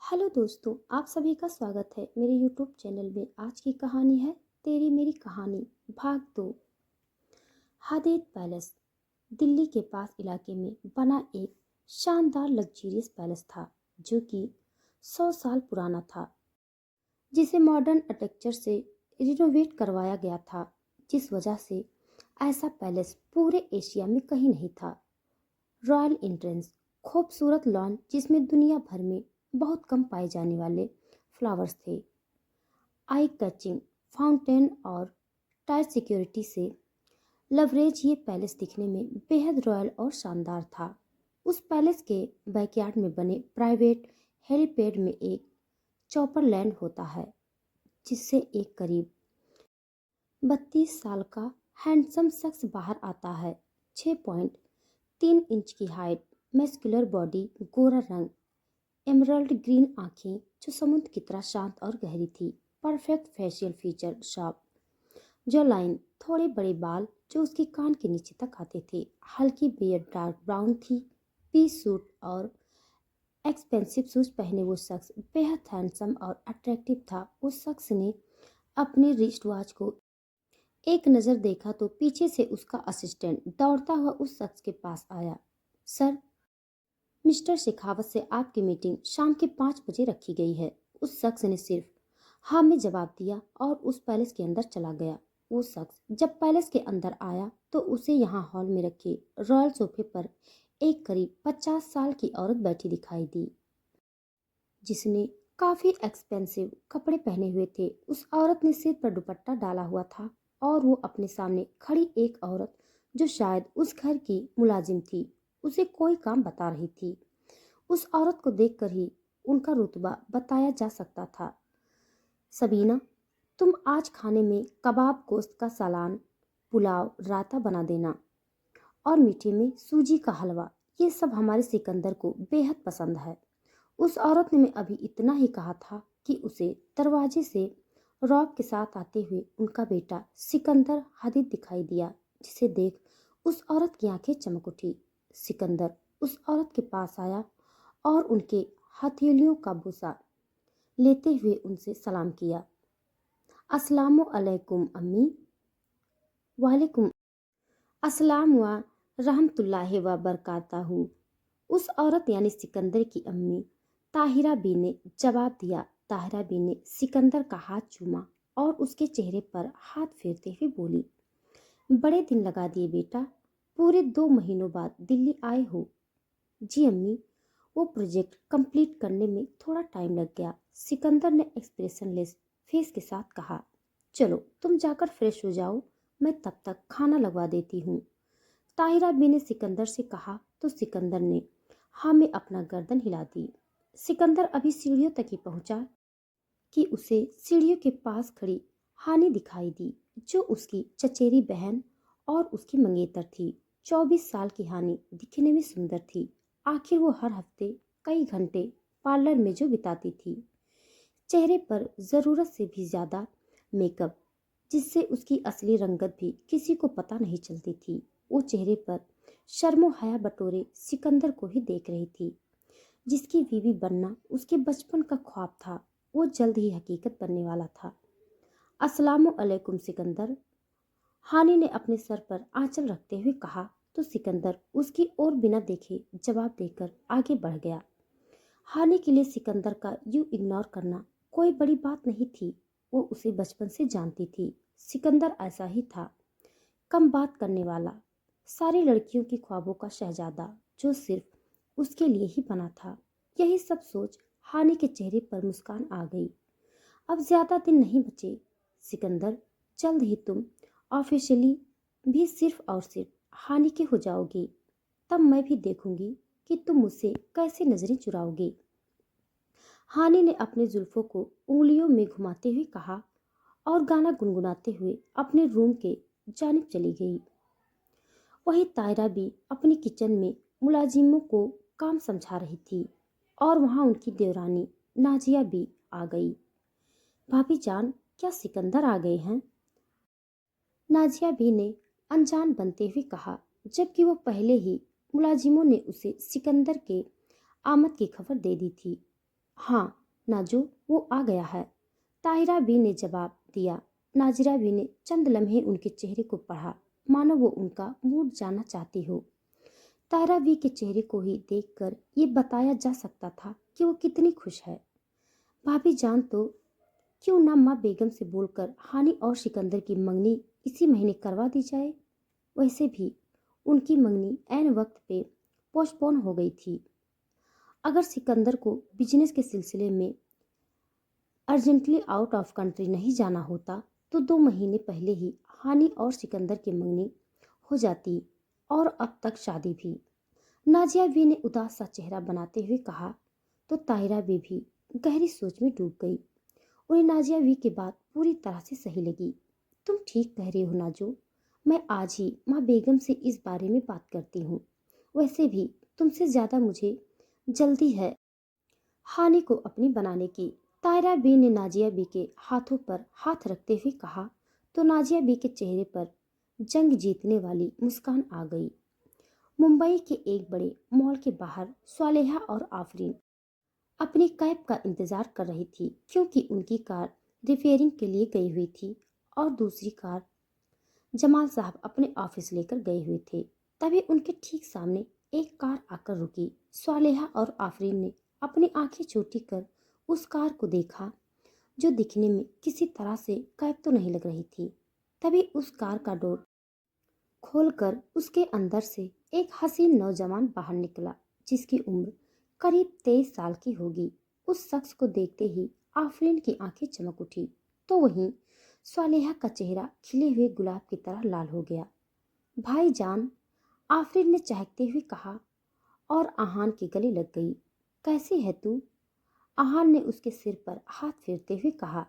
Hello दोस्तों, आप सभी का स्वागत है मेरे यूट्यूब चैनल में। आज की कहानी है तेरी मेरी कहानी भाग 2। हादेद पैलेस दिल्ली के पास इलाके में बना एक शानदार लग्जरियस पैलेस था जो कि 100 साल पुराना था, जिसे मॉडर्न आर्किटेक्चर से रिनोवेट करवाया गया था, जिस वजह से ऐसा पैलेस पूरे एशिया में कहीं नहीं था। रॉयल एंट्रेंस, खूबसूरत लॉन जिसमें दुनिया भर में बहुत कम पाए जाने वाले फ्लावर्स थे, आई कैचिंग फाउंटेन और टाइट सिक्योरिटी से लवरेज, ये पैलेस दिखने में बेहद रॉयल और शानदार था। उस पैलेस के बैकयार्ड में बने प्राइवेट हेलीपैड में एक चॉपर लैंड होता है, जिससे एक करीब 32 साल का हैंडसम शख्स बाहर आता है। 6.3 इंच की हाइट, मस्कुलर बॉडी, गोरा रंग, एमरल्ड ग्रीन आंखें जो समुद्र की तरह शांत और गहरी थी, परफेक्ट फेशियल फीचर, शार्प जो लाइन, थोड़े बड़े बाल जो उसके कान के नीचे तक आते थे, हल्की बियर्ड डार्क ब्राउन थी, पीस सूट और एक्सपेंसिव शूज पहने वो शख्स बेहद हैंडसम और अट्रैक्टिव था। उस शख्स ने अपने रिस्ट वॉच को एक नज़र देखा तो पीछे से उसका असिस्टेंट दौड़ता हुआ उस शख्स के पास आया। सर, मिस्टर शेखावत से आपकी मीटिंग शाम के 5 बजे रखी गई है। उस शख्स ने सिर्फ हाँ में जवाब दिया और उस पैलेस के अंदर चला गया। वो शख्स जब पैलेस के अंदर आया तो उसे यहाँ हॉल में रखे रॉयल सोफे पर एक करीब 50 साल की औरत बैठी दिखाई दी, जिसने काफी एक्सपेंसिव कपड़े पहने हुए थे। उस औरत ने सिर पर दुपट्टा डाला हुआ था और वो अपने सामने खड़ी एक औरत जो शायद उस घर की मुलाजिम थी, उसे कोई काम बता रही थी। उस औरत को देखकर ही उनका रुतबा बताया जा सकता था। सबीना, तुम आज खाने में कबाब, गोश्त का सालन, पुलाव, रायता बना देना और मीठे में सूजी का हलवा। ये सब हमारे सिकंदर को बेहद पसंद है। उस औरत ने मैं अभी इतना ही कहा था कि उसे दरवाजे से रौब के साथ आते हुए उनका बेटा सिकंदर हादिद दिखाई दिया, जिसे देख उस औरत की आंखें चमक उठी। सिकंदर उस औरत के पास आया और उनके हथेलियों का बोसा लेते हुए उनसे सलाम किया। अस्सलामु अलैकुम अम्मी। वालेकुम अस्सलाम व रहमतुल्लाहि व बरकातहू। उस औरत यानी सिकंदर की अम्मी ताहिरा बी ने जवाब दिया। ताहिरा बी ने सिकंदर का हाथ चूमा और उसके चेहरे पर हाथ फेरते हुए बोली, बड़े दिन लगा दिए बेटा, पूरे 2 महीनों बाद दिल्ली आए हो। जी अम्मी, वो प्रोजेक्ट कंप्लीट करने में थोड़ा टाइम लग गया, सिकंदर ने एक्सप्रेशनलेस फेस के साथ कहा। चलो तुम जाकर फ्रेश हो जाओ, मैं तब तक खाना लगवा देती हूँ। ताहिरा बी ने सिकंदर से कहा तो सिकंदर ने हाँ में अपना गर्दन हिला दी। सिकंदर अभी सीढ़ियों तक ही पहुंचा कि उसे सीढ़ियों के पास खड़ी हानि दिखाई दी, जो उसकी चचेरी बहन और उसकी मंगेतर थी। 24 साल की हानि दिखने में सुंदर थी। आखिर वो हर हफ्ते कई घंटे पार्लर में जो बिताती थी, चेहरे पर जरूरत से भी ज्यादा मेकअप, जिससे उसकी असली रंगत भी किसी को पता नहीं चलती थी। वो चेहरे पर शर्मो हया बटोरे सिकंदर को ही देख रही थी, जिसकी बीवी बनना उसके बचपन का ख्वाब था। वो जल्द ही हकीकत बनने वाला था। अस्सलामु अलैकुम सिकंदर, हानि ने अपने सर पर आंचल रखते हुए कहा तो सिकंदर उसकी ओर बिना देखे जवाब देकर आगे बढ़ गया। हानि के लिए सिकंदर का यूं इग्नोर करना कोई बड़ी बात नहीं थी। वो उसे बचपन से जानती थी। सिकंदर ऐसा ही था, कम बात करने वाला, सारी लड़कियों की ख्वाबों का शहजादा जो सिर्फ उसके लिए ही बना था। यही सब सोच हानि के चेहरे पर मुस्कान आ गई। अब ज्यादा दिन नहीं बचे सिकंदर, जल्द ही तुम ऑफिशियली भी सिर्फ और सिर्फ हानि के हो जाओगे। तब मैं भी देखूंगी कि तुम मुझसे कैसे नजरें चुराओगे। हानि ने अपने जुल्फों को उंगलियों में घुमाते हुए कहा और गाना गुनगुनाते हुए अपने रूम के जानिब चली गई। वही तायरा भी अपनी किचन में मुलाजिमों को काम समझा रही थी और वहां उनकी देवरानी नाजिया भी आ गई। भाभी जान, क्या सिकंदर आ गए हैं? नाजिया भी ने अनजान बनते हुए कहा, जबकि वो पहले ही मुलाजिमों ने उसे सिकंदर के आमद की खबर दे दी थी। हाँ नाजो, वो आ गया है, ताहिरा बी ने जवाब दिया। नाजिरा बी ने चंद लम्हे उनके चेहरे को पढ़ा, मानो वो उनका मूड जानना चाहती हो। ताहिरा बी के चेहरे को ही देखकर ये बताया जा सकता था कि वो कितनी खुश है। भाभी जान, तो क्यों ना माँ बेगम से बोलकर हानि और सिकंदर की मंगनी इसी महीने करवा दी जाए। वैसे भी उनकी मंगनी ऐन वक्त पे पोस्टपोन हो गई थी। अगर सिकंदर को बिजनेस के सिलसिले में अर्जेंटली आउट ऑफ कंट्री नहीं जाना होता तो 2 महीने पहले ही हानि और सिकंदर की मंगनी हो जाती, और अब तक शादी भी। नाजिया बी ने उदास सा चेहरा बनाते हुए कहा। तो ताहिरा बी भी गहरी सोच में डूब गई। उन्हें नाजिया बी की बात पूरी तरह से सही लगी। तुम ठीक कह रही हो नाजो, मैं आज ही माँ बेगम से इस बारे में बात करती हूँ। वैसे भी तुमसे ज़्यादा मुझे जल्दी है हानि को अपनी बनाने की। तायरा बी ने नाजिया बी के हाथों पर हाथ रखते हुए कहा। तो नाजिया बी के चेहरे पर जंग जीतने वाली मुस्कान आ गई। मुंबई के एक बड़े मॉल के बाहर स्वालेहा और आफरीन अपनी कैब का इंतजार कर रही थी, क्योंकि उनकी कार रिपेयरिंग के लिए गई हुई थी और दूसरी कार जमाल साहब अपने ऑफिस लेकर गए हुए थे। तभी उनके ठीक सामने एक कार आकर रुकी। स्वालेहा और आफरीन ने अपनी आंखें छोटी कर उस कार को देखा, जो दिखने में किसी तरह से कैब तो नहीं लग रही थी। तभी उस कार का डोर खोलकर उसके अंदर से एक हसीन नौजवान बाहर निकला, जिसकी उम्र करीब 23 साल की होगी। उस शख्स को देखते ही आफरीन की आंखें चमक उठी, तो वहीं स्वालेहा का चेहरा खिले हुए गुलाब की तरह लाल हो गया। भाईजान, आफरीन ने चहकते हुए कहा और आहान के गले लग गई। कैसी है तू? आहान ने उसके सिर पर हाथ फेरते हुए कहा।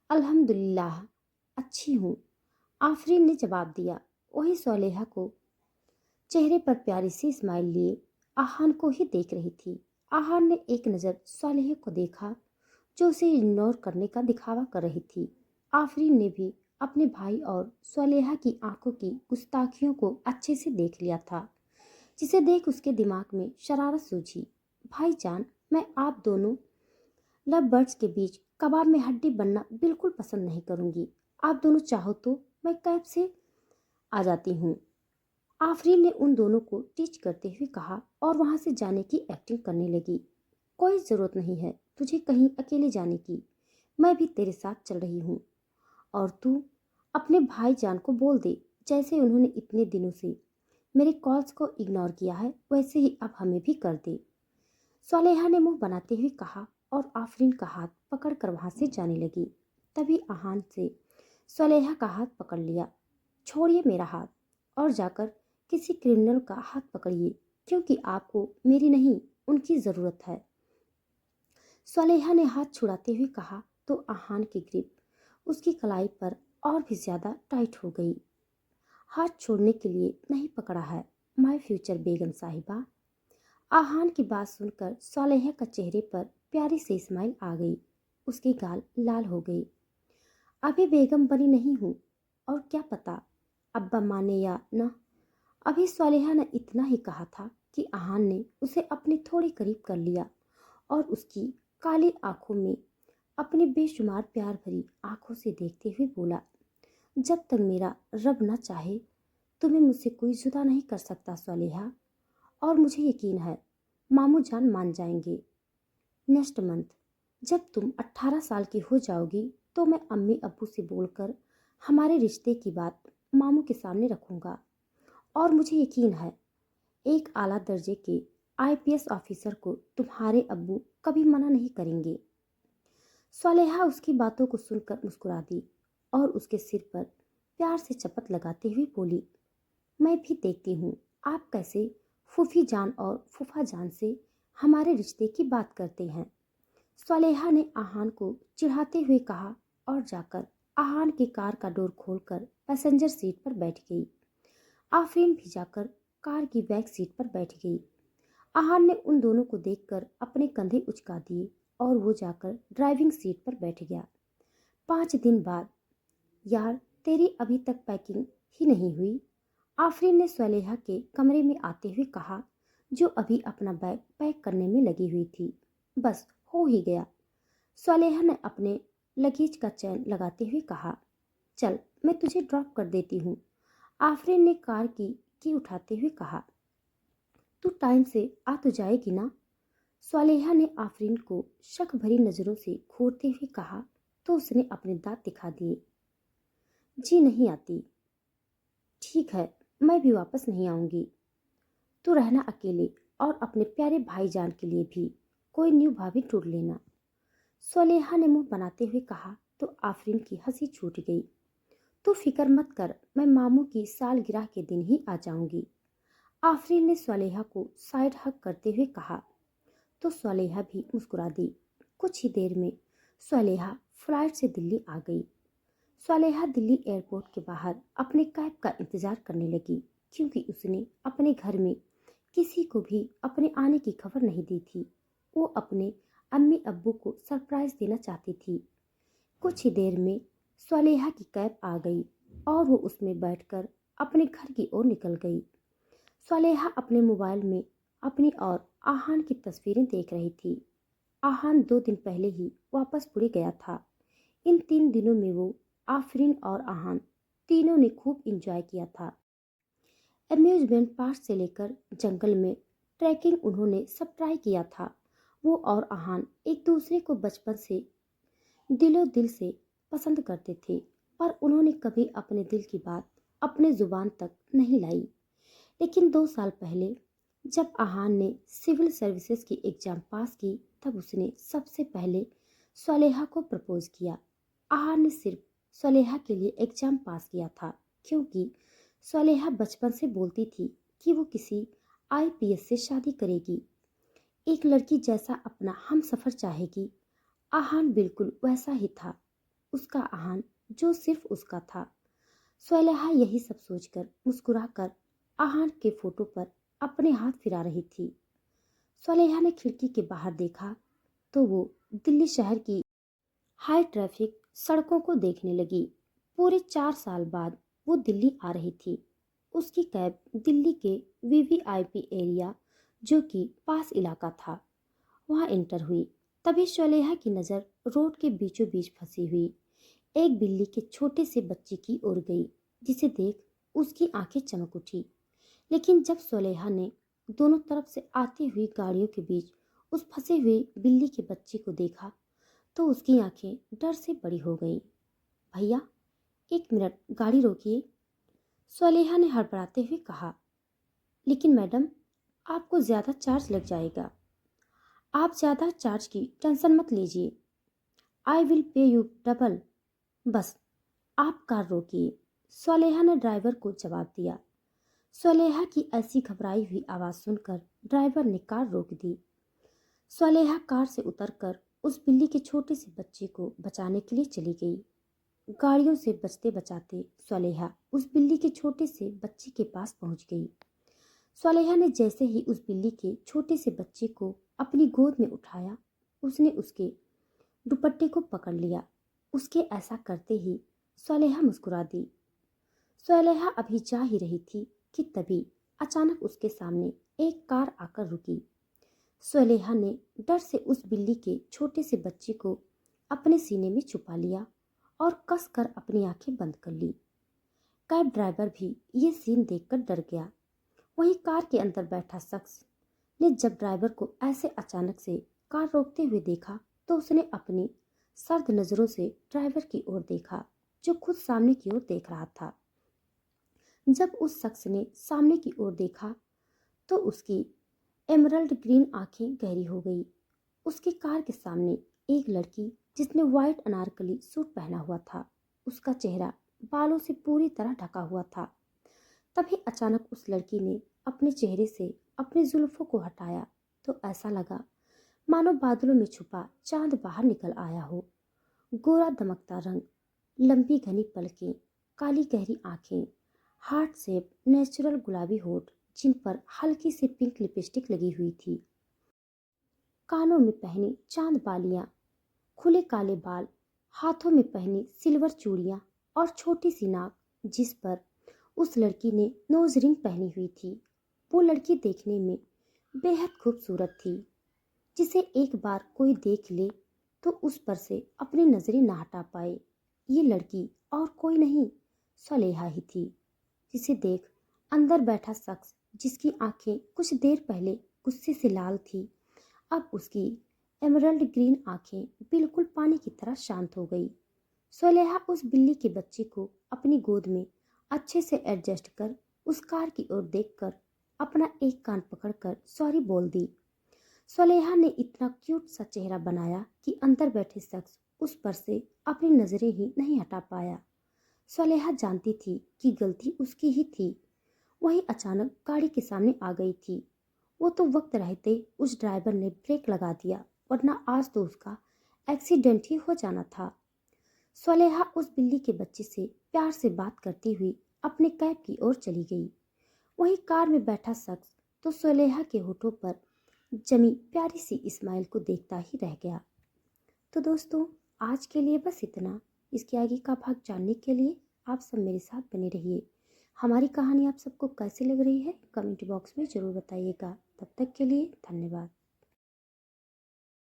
अल्हम्दुलिल्लाह, अच्छी हूँ, आफरीन ने जवाब दिया। वही स्वालेहा को चेहरे पर प्यारी सी स्माइल लिए आहान को ही देख रही थी। आहान ने एक नज़र स्वालेहा को देखा, जो उसे इग्नोर करने का दिखावा कर रही थी। आफरीन ने भी अपने भाई और स्वालेहा की आंखों की गुस्ताखियों को अच्छे से देख लिया था, जिसे देख उसके दिमाग में शरारत सूझी। भाईजान, मैं आप दोनों लव बर्ड्स के बीच कबाब में हड्डी बनना बिल्कुल पसंद नहीं करूंगी। आप दोनों चाहो तो मैं कैब से आ जाती हूँ, आफरीन ने उन दोनों को टीच करते हुए कहा और वहां से जाने की एक्टिंग करने लगी। कोई ज़रूरत नहीं है तुझे कहीं अकेले जाने की, मैं भी तेरे साथ चल रही हूँ। और तू अपने भाईजान को बोल दे, जैसे उन्होंने इतने दिनों से मेरे कॉल्स को इग्नोर किया है, वैसे ही अब हमें भी कर दे, स्वालेहा ने मुंह बनाते हुए कहा और आफरीन का हाथ पकड़कर वहां से जाने लगी। तभी आहान से स्वालेहा का हाथ पकड़ लिया। छोड़िए मेरा हाथ और जाकर किसी क्रिमिनल का हाथ पकड़िए, क्योंकि आपको मेरी नहीं उनकी ज़रूरत है, स्वालेहा ने हाथ छुड़ाते हुए कहा। तो आहान की ग्रिप उसकी कलाई पर और भी ज़्यादा टाइट हो गई। हाथ छोड़ने के लिए नहीं पकड़ा है माय फ्यूचर बेगम साहिबा। आहान की बात सुनकर स्वालेहा का चेहरे पर प्यारी सी स्माइल आ गई। उसके गाल लाल हो गए। अभी बेगम बनी नहीं हूँ, और क्या पता अब्बा माने या न। अभी स्वालेहा ने इतना ही कहा था कि आहान ने उसे अपने थोड़े करीब कर लिया और उसकी काली आंखों में अपने बेशुमार प्यार भरी आंखों से देखते हुए बोला, जब तक मेरा रब न चाहे तुम्हें मुझसे कोई जुदा नहीं कर सकता स्वालेहा, और मुझे यकीन है मामू जान मान जाएंगे। नेक्स्ट मंथ जब तुम 18 साल की हो जाओगी तो मैं अम्मी अब्बू से बोलकर हमारे रिश्ते की बात मामू के सामने रखूंगा, और मुझे यकीन है एक आला दर्जे के आईपीएस ऑफिसर को तुम्हारे अब्बू कभी मना नहीं करेंगे। स्वालेहा उसकी बातों को सुनकर मुस्कुरा दी और उसके सिर पर प्यार से चपत लगाते हुए बोली, मैं भी देखती हूँ आप कैसे फूफी जान और फूफा जान से हमारे रिश्ते की बात करते हैं। स्वालेहा ने आहान को चिढ़ाते हुए कहा और जाकर आहान की कार का डोर खोलकर पैसेंजर सीट पर बैठ गई। आफरीन भी जाकर कार की बैक सीट पर बैठ गई। आहान ने उन दोनों को देखकर अपने कंधे उचका दिए और वो जाकर ड्राइविंग सीट पर बैठ गया। 5 दिन बाद, यार तेरी अभी तक पैकिंग ही नहीं हुई, आफरीन ने स्वालेहा के कमरे में आते हुए कहा, जो अभी अपना बैग पैक करने में लगी हुई थी। बस ہو ہی گیا۔ صالحہ نے اپنے لگیج کا چین لگاتے ہوئے کہا، چل میں تجھے ڈراپ کر دیتی ہوں۔ آفرین نے کار کی اٹھاتے ہوئے کہا، تو ٹائم سے آ تو جائے گی نا؟ صالحہ نے آفرین کو شک بھری نظروں سے گھورتے ہوئے کہا تو اس نے اپنے دانت دکھا دیے۔ جی نہیں آتی۔ ٹھیک ہے، میں بھی واپس نہیں آؤں گی۔ تو رہنا اکیلے اور اپنے پیارے بھائی جان کے لیے بھی کوئی نیو بھابھی ڈھونڈ لینا۔ صالحہ نے منہ بناتے ہوئے کہا تو آفرین کی ہنسی چھوٹ گئی۔ تو فکر مت کر، میں ماموں کی سالگرہ کے دن ہی آ جاؤں گی۔ آفرین نے صالحہ کو سائڈ ہگ کرتے ہوئے کہا تو صالحہ بھی مسکرا دی۔ کچھ ہی دیر میں صالحہ فلائٹ سے دلی آ گئی۔ صالحہ دلی ایئرپورٹ کے باہر اپنے کیب کا انتظار کرنے لگی کیونکہ اس نے اپنے گھر میں کسی کو بھی اپنے آنے کی خبر نہیں دی تھی۔ وہ اپنے امی ابو کو سرپرائز دینا چاہتی تھی۔ کچھ ہی دیر میں صالحہ کی کیب آ گئی اور وہ اس میں بیٹھ کر اپنے گھر کی اور نکل گئی۔ صالحہ اپنے موبائل میں اپنی اور آہان کی تصویریں دیکھ رہی تھی۔ آہان 2 دن پہلے ہی واپس پوری گیا تھا۔ ان 3 دنوں میں وہ آفرین اور آہان تینوں نے خوب انجوائے کیا تھا۔ امیوزمنٹ پارک سے لے کر جنگل میں ٹریکنگ انہوں نے سب ٹرائی کیا تھا۔ وہ اور آہان ایک دوسرے کو بچپن سے دل و دل سے پسند کرتے تھے، پر انہوں نے کبھی اپنے دل کی بات اپنے زبان تک نہیں لائی۔ لیکن 2 سال پہلے جب آہان نے سول سروسز کی ایگزام پاس کی تب اس نے سب سے پہلے صالحہ کو پرپوز کیا۔ آہان نے صرف صالحہ کے لیے ایگزام پاس کیا تھا کیونکہ صالحہ بچپن سے بولتی تھی کہ وہ کسی IPS سے شادی کرے گی، ایک لڑکی جیسا اپنا ہم سفر چاہے گی۔ آہان بالکل ویسا ہی تھا، اس کا آہان جو صرف اس کا تھا۔ صالحہ یہی سب سوچ کر مسکرا کر آہان کے فوٹو پر اپنے ہاتھ پھرا رہی تھی۔ صالحہ نے کھڑکی کے باہر دیکھا تو وہ دلی شہر کی ہائی ٹریفک سڑکوں کو دیکھنے لگی۔ پورے 4 سال بعد وہ دلی آ رہی تھی۔ اس کی کیب دلی کے VVIP ایریا جو کہ پاس علاقہ تھا وہاں انٹر ہوئی۔ تبھی صالحہ کی نظر روڈ کے بیچوں بیچ پھنسی ہوئی ایک بلی کے چھوٹے سے بچے کی اور گئی، جسے دیکھ اس کی آنکھیں چمک اٹھی۔ لیکن جب صالحہ نے دونوں طرف سے آتی ہوئی گاڑیوں کے بیچ اس پھنسے ہوئے بلی کے بچے کو دیکھا تو اس کی آنکھیں ڈر سے بڑی ہو گئیں۔ بھیا 1 منٹ گاڑی روکیے، صالحہ نے ہڑبڑاتے ہوئے کہا۔ لیکن میڈم آپ کو زیادہ چارج لگ جائے گا۔ آپ زیادہ چارج کی ٹینشن مت لیجیے، آئی ول پے یو ڈبل۔ بس آپ کار روکیے، صالحہ نے ڈرائیور کو جواب دیا۔ صالحہ کی ایسی گھبرائی ہوئی آواز سن کر ڈرائیور نے کار روک دی۔ صالحہ کار سے اتر کر اس بلی کے چھوٹے سے بچے کو بچانے کے لیے چلی گئی۔ گاڑیوں سے بچتے بچاتے صالحہ اس بلی کے چھوٹے سے بچے کے پاس پہنچ گئی۔ صالحہ نے جیسے ہی اس بلی کے چھوٹے سے بچے کو اپنی گود میں اٹھایا، اس نے اس کے دوپٹے کو پکڑ لیا۔ اس کے ایسا کرتے ہی صالحہ مسکرا دی۔ صالحہ ابھی جا ہی رہی تھی کہ تبھی اچانک اس کے سامنے ایک کار آ کر رکی۔ صالحہ نے ڈر سے اس بلی کے چھوٹے سے بچے کو اپنے سینے میں چھپا لیا اور کس کر اپنی آنکھیں بند کر لی۔ کیب ڈرائیور بھی یہ سین دیکھ کر ڈر گیا۔ وہیں کار کے اندر بیٹھا شخص نے جب ڈرائیور کو ایسے اچانک سے کار روکتے ہوئے دیکھا تو اس نے اپنی سرد نظروں سے ڈرائیور کی اور دیکھا جو خود سامنے کی اور دیکھ رہا تھا۔ جب اس شخص نے سامنے کی اور دیکھا تو اس کی ایمرلڈ گرین آنکھیں گہری ہو گئی۔ اس کی کار کے سامنے ایک لڑکی جس نے وائٹ انارکلی سوٹ پہنا ہوا تھا، اس کا چہرہ بالوں سے پوری طرح ڈھکا ہوا تھا۔ تبھی اچانک اس لڑکی نے اپنے چہرے سے اپنی زلفوں کو ہٹایا تو ایسا لگا مانو بادلوں میں چھپا چاند باہر نکل آیا ہو۔ گورا دمکتا رنگ، لمبی گھنی پلکیں، کالی گہری آنکھیں، ہارٹ شیپ نیچرل گلابی ہونٹ جن پر ہلکی سی پنک لپسٹک لگی ہوئی تھی، کانوں میں پہنی چاند بالیاں، کھلے کالے بال، ہاتھوں میں پہنی سلور چوڑیاں اور چھوٹی سی ناک جس پر اس لڑکی نے نوز رنگ پہنی ہوئی تھی۔ وہ لڑکی دیکھنے میں بے حد خوبصورت تھی۔ जिसे एक बार कोई देख ले तो उस पर से अपनी नजरें ना हटा पाए। ये लड़की और कोई नहीं, सलेहा ही थी, जिसे देख अंदर बैठा शख्स, जिसकी आंखें कुछ देर पहले गुस्से से लाल थी, अब उसकी एमरल्ड ग्रीन आंखें बिल्कुल पानी की तरह शांत हो गई। सोलेहा उस बिल्ली के बच्चे को अपनी गोद में अच्छे से एडजस्ट कर उस कार की ओर देखकर अपना एक कान पकड़कर सॉरी बोल दी। सोलेहा ने इतना क्यूट सा चेहरा बनाया कि अंदर बैठे शख्स उस पर से अपनी नजरें ही नहीं हटा पाया। सोलेहा जानती थी कि गलती उसकी ही थी। वही अचानक गाड़ी के सामने आ गई थी। वो तो वक्त रहते उस ड्राइवर ने ब्रेक लगा दिया, वरना आज तो उसका एक्सीडेंट ही हो जाना था। सोलेहा उस बिल्ली के बच्चे से प्यार से बात करती हुई अपने कैब की ओर चली गई। वहीं कार में बैठा शख्स तो सोलेहा के होठों पर जमी प्यारी सी इस्माइल को देखता ही रह गया। तो दोस्तों, आज के लिए बस इतना। इसके आगे का भाग जानने के लिए आप सब मेरे साथ बने रहिए। हमारी कहानी आप सबको कैसी लग रही है कमेंट बॉक्स में ज़रूर बताइएगा। तब तक के लिए धन्यवाद।